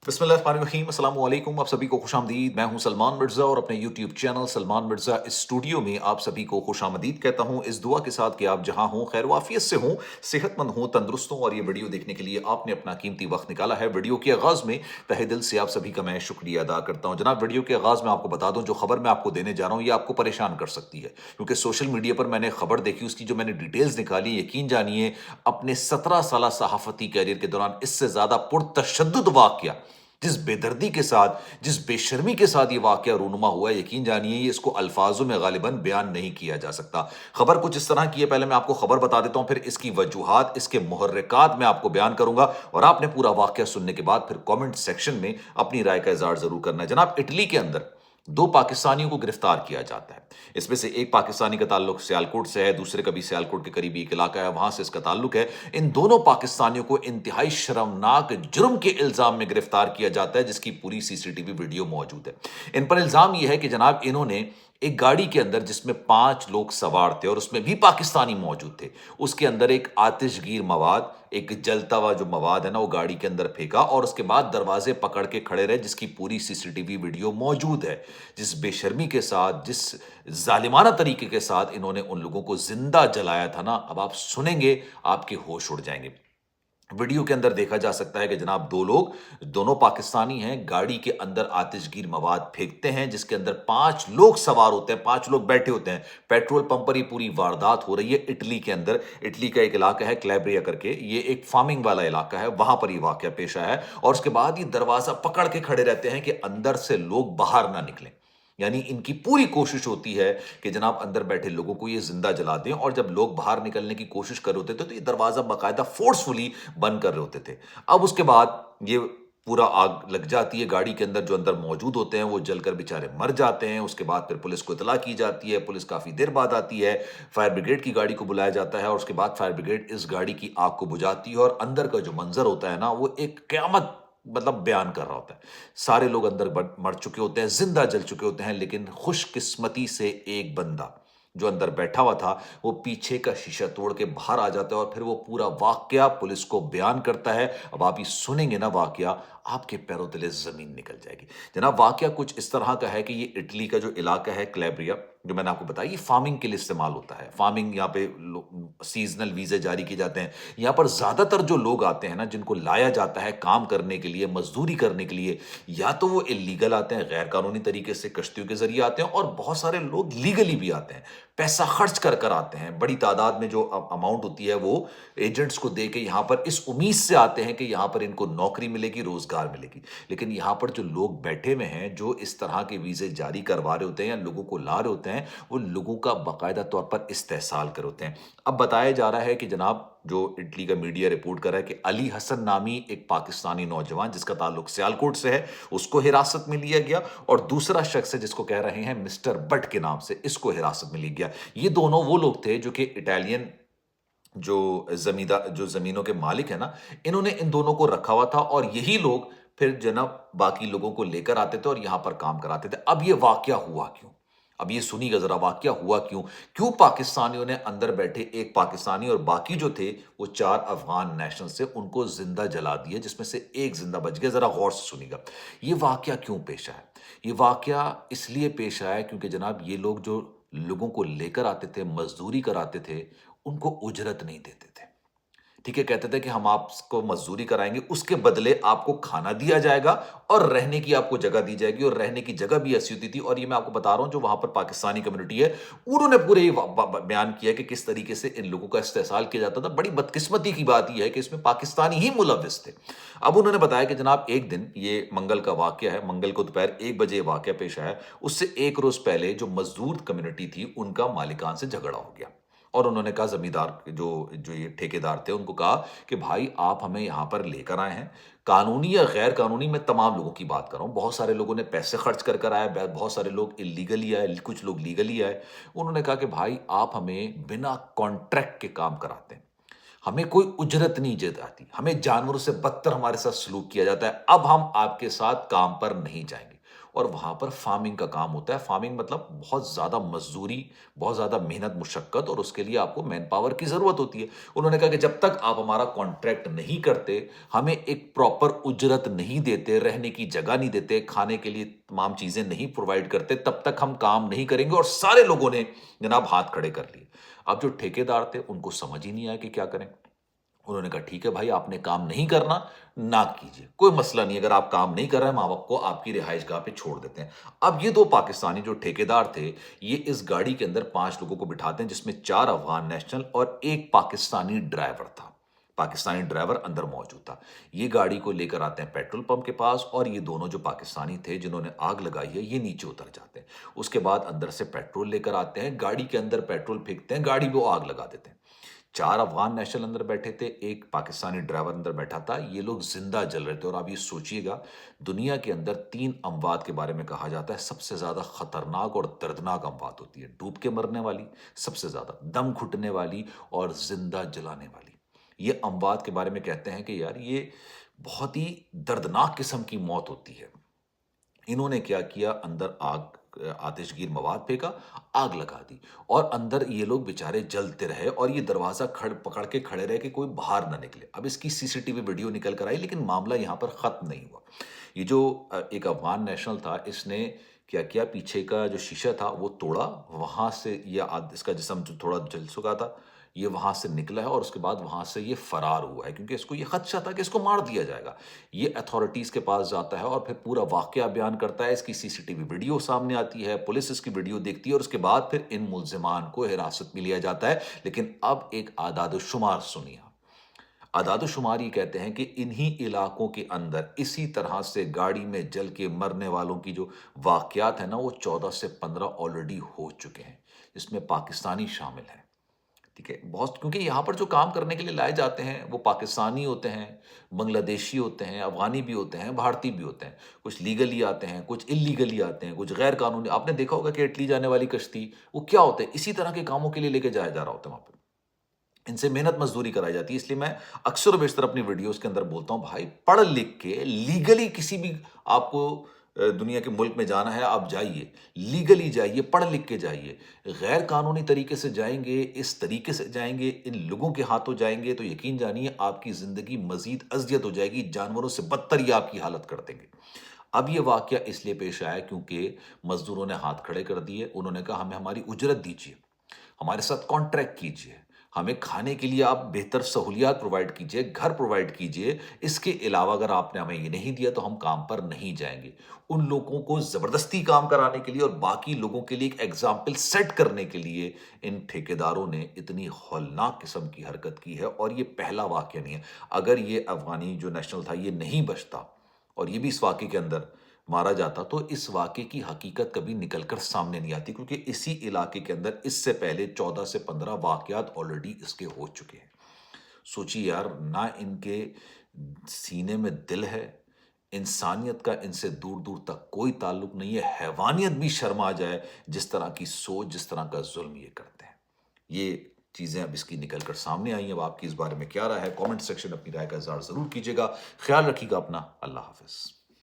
बिस्मिल्लाहिर्रहमानिर्रहीम, अस्सलाम वालेकुम। आप सभी को खुशामदीद। मैं हूं सलमान मिर्ज़ा और अपने YouTube channel Salman Mirza studio में आप सभी को खुशामदीद कहता हूं, इस दुआ के साथ कि आप जहां हों खैर वाफियत से हों, सेहतमंद हों, तंदुरुस्त हों। और ये वीडियो देखने के लिए आपने अपना कीमती वक्त निकाला है। वीडियो के आगाज़ में तहे दिल से आप सभी का मैं शुक्रिया अदा करता हूं। जनाब, वीडियो के आगाज़ में आपको बता दूं, जो खबर मैं आपको देने जा रहा हूं ये आपको परेशान कर सकती है, क्योंकि सोशल मीडिया पर मैंने खबर देखी, उसकी जो मैंने डिटेल्स निकाली, यकीन जानिए अपने 17 साल सहाफ़ती कैरियर के दौरान इससे ज़्यादा पुरतशद्दुद वाक़या, जिस बेदर्दी के साथ, जिस बेशर्मी के साथ ये वाक़या रूनुमा हुआ है, यकीन जानिए ये इसको अल्फ़ाज़ों में ग़ालिबन बयान नहीं किया जा सकता। खबर कुछ इस तरह की है, पहले मैं आपको खबर बता देता हूँ, फिर इसकी वजूहात, इसके मुहर्रिकात मैं आपको बयान करूँगा और आपने पूरा वाक़या सुनने के बाद फिर कमेंट सेक्शन में अपनी राय का इज़हार ज़रूर करना है। जनाब, इटली के अंदर 2 पाकिस्तानियों को गिरफ्तार किया जाता है। इसमें से एक पाकिस्तानी का ताल्लुक सियालकोट से है, दूसरे का भी सियालकोट के करीबी एक इलाका है, वहाँ से इसका ताल्लुक है। इन दोनों पाकिस्तानियों को इंतहाई शर्मनाक जुर्म के इल्ज़ाम में गिरफ्तार किया जाता है, जिसकी पूरी सीसीटीवी वीडियो मौजूद है। इन पर इल्ज़ाम ये है कि जनाब इन्होंने एक गाड़ी के अंदर, जिसमें 5 लोग सवार थे और उसमें भी पाकिस्तानी मौजूद थे, उसके अंदर एक आतिशगीर मवाद, एक जलता हुआ जो मवाद है ना, वो गाड़ी के अंदर फेंका और उसके बाद दरवाजे पकड़ के खड़े रहे, जिसकी पूरी सीसीटीवी वीडियो मौजूद है। जिस बेशर्मी के साथ, जिस जालिमाना तरीके के साथ इन्होंने उन लोगों को जिंदा जलाया था ना, अब आप सुनेंगे आपके होश उड़ जाएंगे। वीडियो के अंदर देखा जा सकता है कि जनाब 2 लोग, दोनों पाकिस्तानी हैं, गाड़ी के अंदर आतिशगीर मवाद फेंकते हैं, जिसके अंदर 5 लोग सवार होते हैं, 5 लोग बैठे होते हैं। पेट्रोल पंप पर ये पूरी वारदात हो रही है इटली के अंदर। इटली का एक इलाका है क्लैब्रिया करके, ये एक फार्मिंग वाला इलाका है, वहां पर ये वाकया पेश आया है। और उसके बाद ये दरवाजा पकड़ के खड़े रहते हैं कि अंदर से लोग बाहर ना निकलें। यानी इनकी पूरी कोशिश होती है कि जनाब अंदर बैठे लोगों को ये जिंदा जला दें, और जब लोग बाहर निकलने की कोशिश कर रहे होते थे तो ये दरवाजा बाकायदा फोर्सफुली बंद कर रहे होते थे। अब उसके बाद ये पूरा आग लग जाती है गाड़ी के अंदर, जो अंदर मौजूद होते हैं वो जलकर बेचारे मर जाते हैं। उसके बाद फिर पुलिस को इतला की जाती है, पुलिस काफी देर बाद आती है, फायर ब्रिगेड की गाड़ी को बुलाया जाता है और उसके बाद फायर ब्रिगेड इस गाड़ी की आग को बुझाती है। और अंदर का जो मंजर होता है ना, वो एक कयामत बयान कर रहा होता है। सारे लोग अंदर मर चुके होते हैं, जिंदा जल चुके होते हैं, लेकिन खुशकिस्मती से एक बंदा जो अंदर बैठा हुआ था, वो पीछे का शीशा तोड़ के बाहर आ जाता है और फिर वो पूरा वाकया पुलिस को बयान करता है। अब आप ये सुनेंगे ना वाकया, आपके पैरों तले जमीन निकल जाएगी। जनाब, वाकया कुछ इस तरह का है कि ये इटली का जो इलाका है क्लैब्रिया, जो मैंने आपको बताया, ये फार्मिंग के लिए इस्तेमाल होता है। फार्मिंग, यहाँ पे सीजनल वीजे जारी किए जाते हैं। यहाँ पर ज्यादातर जो लोग आते हैं ना, जिनको लाया जाता है काम करने के लिए, मजदूरी करने के लिए, या तो वो इलीगल आते हैं, गैर कानूनी तरीके से कश्तियों के जरिए आते हैं, और बहुत सारे लोग लीगली भी आते हैं, पैसा खर्च कर कर आते हैं। बड़ी तादाद में जो अमाउंट होती है वो एजेंट्स को दे के यहाँ पर इस उम्मीद से आते हैं कि यहाँ पर इनको नौकरी मिलेगी, रोजगार मिलेगी। लेकिन यहाँ पर जो लोग बैठे हुए हैं, जो इस तरह के वीजे जारी करवा रहे होते हैं या लोगों को ला रहे होते हैं, वो लोगों का बाकायदा तौर पर इस्तेहसाल कर होते हैं। अब बताया जा रहा है कि जनाब, जो इटली का मीडिया रिपोर्ट कर रहा है कि अली हसन नामी एक पाकिस्तानी नौजवान, जिसका ताल्लुक सियालकोट से है, उसको हिरासत में लिया गया, और दूसरा शख्स है जिसको कह रहे हैं मिस्टर बट के नाम से, इसको हिरासत में लिया गया। ये दोनों वो लोग थे जो कि इटालियन जो जमींदार, जो जमीनों के मालिक है ना, इन्होंने इन दोनों को रखा हुआ था, और यही लोग फिर जनाब बाकी लोगों को लेकर आते थे और यहां पर काम कराते थे। अब ये वाकया हुआ क्यों? अब ये सुनिएगा जरा, वाकया हुआ क्यों? क्यों पाकिस्तानियों ने अंदर बैठे एक पाकिस्तानी और बाकी जो थे वो 4 अफगान नेशनल से, उनको जिंदा जला दिया, जिसमें से एक जिंदा बच गया। जरा गौर से सुनिएगा, ये वाकया क्यों पेश आया? ये वाकया इसलिए पेश आया क्योंकि जनाब ये लोग जो लोगों को लेकर आते थे, मजदूरी कराते थे, उनको उजरत नहीं देते थे। ठीक है, कहते थे कि हम आपको मजदूरी कराएंगे, उसके बदले आपको खाना दिया जाएगा और रहने की आपको जगह दी जाएगी, और रहने की जगह भी ऐसी होती थी। और ये मैं आपको बता रहा हूं, जो वहां पर पाकिस्तानी कम्युनिटी है, उन्होंने पूरे ये बयान किया कि किस तरीके से इन लोगों का इस्तेसाल किया जाता था। बड़ी बदकिस्मती की बात यह है कि इसमें पाकिस्तानी ही मुलविस थे। अब उन्होंने बताया कि जनाब एक दिन, ये मंगल का वाकया है, मंगल को दोपहर 1 बजे वाकया पेश आया, उससे एक रोज पहले जो मजदूर कम्युनिटी थी, उनका मालिकान से झगड़ा हो गया। और उन्होंने कहा, जमींदार जो जो ये ठेकेदार थे, उनको कहा कि भाई आप हमें यहाँ पर लेकर आए हैं, कानूनी या गैर कानूनी, मैं तमाम लोगों की बात कर रहा हूँ, बहुत सारे लोगों ने पैसे खर्च कर कर आए, बहुत सारे लोग इलीगली आए, कुछ लोग लीगली आए। उन्होंने कहा कि भाई आप हमें बिना कॉन्ट्रैक्ट के काम कराते हैं, हमें कोई उजरत नहीं दी जाती, हमें जानवरों से बदतर हमारे साथ सलूक किया जाता है, अब हम आपके साथ काम पर नहीं जाएंगे। اور وہاں پر فارمنگ کا کام ہوتا ہے. فارمنگ مطلب بہت زیادہ مزدوری، بہت زیادہ محنت مشقت، اور اس کے لیے آپ کو مین پاور کی ضرورت ہوتی ہے. انہوں نے کہا کہ جب تک آپ ہمارا کانٹریکٹ نہیں کرتے، ہمیں ایک پراپر اجرت نہیں دیتے، رہنے کی جگہ نہیں دیتے، کھانے کے لیے تمام چیزیں نہیں پرووائڈ کرتے، تب تک ہم کام نہیں کریں گے. اور سارے لوگوں نے جناب ہاتھ کھڑے کر لیے. اب جو ٹھیکیدار تھے ان کو سمجھ ہی نہیں آیا کہ کیا کریں. انہوں نے کہا ٹھیک ہے بھائی، آپ نے کام نہیں کرنا، نہ کیجیے، کوئی مسئلہ نہیں. اگر آپ کام نہیں کر رہے ہیں، ہم آپ کو آپ کی رہائش گاہ پہ چھوڑ دیتے ہیں. اب یہ دو پاکستانی جو ٹھیکیدار تھے، یہ اس گاڑی کے اندر 5 لوگوں کو بٹھاتے ہیں، جس میں 4 افغان نیشنل اور ایک پاکستانی ڈرائیور تھا. پاکستانی ڈرائیور اندر موجود تھا. یہ گاڑی کو لے کر آتے ہیں پیٹرول پمپ کے پاس، اور یہ دونوں جو پاکستانی تھے جنہوں نے آگ لگائی ہے، یہ نیچے اتر جاتے ہیں. اس کے بعد اندر سے پیٹرول لے کر آتے ہیں، گاڑی کے اندر پیٹرول پھینکتے ہیں، گاڑی کو آگ لگا دیتے ہیں. 4 افغان نیشنل اندر بیٹھے تھے، ایک پاکستانی ڈرائیور اندر بیٹھا تھا. یہ لوگ زندہ جل رہے تھے. اور آپ یہ سوچئے گا، دنیا کے اندر 3 اموات کے بارے میں کہا جاتا ہے سب سے زیادہ خطرناک اور دردناک اموات ہوتی ہے: ڈوب کے مرنے والی سب سے زیادہ، دم گھٹنے والی، اور زندہ جلانے والی. یہ اموات کے بارے میں کہتے ہیں کہ یار یہ بہت ہی دردناک قسم کی موت ہوتی ہے. انہوں نے کیا کیا، اندر آتش گیر مواد پھینکا، آگ لگا دی، اور اندر یہ لوگ بیچارے جلتے رہے، اور یہ دروازہ پکڑ کے کھڑے رہے کہ کوئی باہر نہ نکلے. اب اس کی CCTV ویڈیو نکل کر آئی، لیکن معاملہ یہاں پر ختم نہیں ہوا. یہ جو ایک افغان نیشنل تھا، اس نے کیا کیا، پیچھے کا جو شیشہ تھا وہ توڑا، وہاں سے یہ اس کا جسم جو تھوڑا جل چکا تھا، یہ وہاں سے نکلا ہے، اور اس کے بعد وہاں سے یہ فرار ہوا ہے، کیونکہ اس کو یہ خدشہ تھا کہ اس کو مار دیا جائے گا. یہ اتھارٹیز کے پاس جاتا ہے، اور پھر پورا واقعہ بیان کرتا ہے. اس کی CCTV ویڈیو سامنے آتی ہے، پولیس اس کی ویڈیو دیکھتی ہے، اور اس کے بعد پھر ان ملزمان کو حراست میں لیا جاتا ہے. لیکن اب ایک اعداد و شمار سنیے. اعداد و شمار یہ کہتے ہیں کہ انہی علاقوں کے اندر اسی طرح سے گاڑی میں جل کے مرنے والوں کی جو واقعات ہیں نا، وہ 14 سے 15 آلریڈی ہو چکے ہیں، جس میں پاکستانی شامل ہیں. ٹھیک ہے، بہت، کیونکہ یہاں پر جو کام کرنے کے لیے لائے جاتے ہیں وہ پاکستانی ہوتے ہیں، بنگلہ دیشی ہوتے ہیں، افغانی بھی ہوتے ہیں، بھارتی بھی ہوتے ہیں. کچھ لیگلی آتے ہیں، کچھ اللیگلی آتے ہیں، کچھ غیر قانونی. آپ نے دیکھا ہوگا کہ اٹلی جانے والی کشتی، وہ کیا ہوتے ہیں، اسی طرح کے کاموں کے لیے لے کے جایا جا رہا ہوتا ہے وہاں پہ. ان سے محنت مزدوری کرائی جاتی ہے. اس لیے میں اکثر و بیشتر اپنی ویڈیوز کے اندر بولتا ہوں، بھائی پڑھ لکھ کے لیگلی کسی بھی آپ کو دنیا کے ملک میں جانا ہے، آپ جائیے، لیگلی جائیے، پڑھ لکھ کے جائیے. غیر قانونی طریقے سے جائیں گے، اس طریقے سے جائیں گے، ان لوگوں کے ہاتھوں جائیں گے، تو یقین جانیے آپ کی زندگی مزید اذیت ہو جائے گی، جانوروں سے بدتر یہ آپ کی حالت کر دیں گے. اب یہ واقعہ اس لیے پیش آیا کیونکہ مزدوروں نے ہاتھ کھڑے کر دیے. انہوں نے کہا ہمیں ہماری اجرت دیجیے، ہمارے ساتھ کانٹریکٹ کیجیے، ہمیں کھانے کے لیے آپ بہتر سہولیات پرووائڈ کیجیے، گھر پرووائڈ کیجیے. اس کے علاوہ اگر آپ نے ہمیں یہ نہیں دیا تو ہم کام پر نہیں جائیں گے. ان لوگوں کو زبردستی کام کرانے کے لیے اور باقی لوگوں کے لیے ایک ایگزامپل سیٹ کرنے کے لیے ان ٹھیکیداروں نے اتنی ہولناک قسم کی حرکت کی ہے. اور یہ پہلا واقعہ نہیں ہے. اگر یہ افغانی جو نیشنل تھا یہ نہیں بچتا اور یہ بھی اس واقعے کے اندر مارا جاتا، تو اس واقعے کی حقیقت کبھی نکل کر سامنے نہیں آتی، کیونکہ اسی علاقے کے اندر اس سے پہلے 14 سے 15 واقعات آلریڈی اس کے ہو چکے ہیں. سوچی یار، نہ ان کے سینے میں دل ہے، انسانیت کا ان سے دور دور تک کوئی تعلق نہیں ہے. حیوانیت بھی شرما جائے جس طرح کی سوچ، جس طرح کا ظلم یہ کرتے ہیں. یہ چیزیں اب اس کی نکل کر سامنے آئی ہیں. اب آپ کی اس بارے میں کیا رائے ہے؟ کامنٹ سیکشن اپنی رائے کا اظہار ضرور کیجیے گا. خیال رکھیے گا اپنا. اللہ حافظ.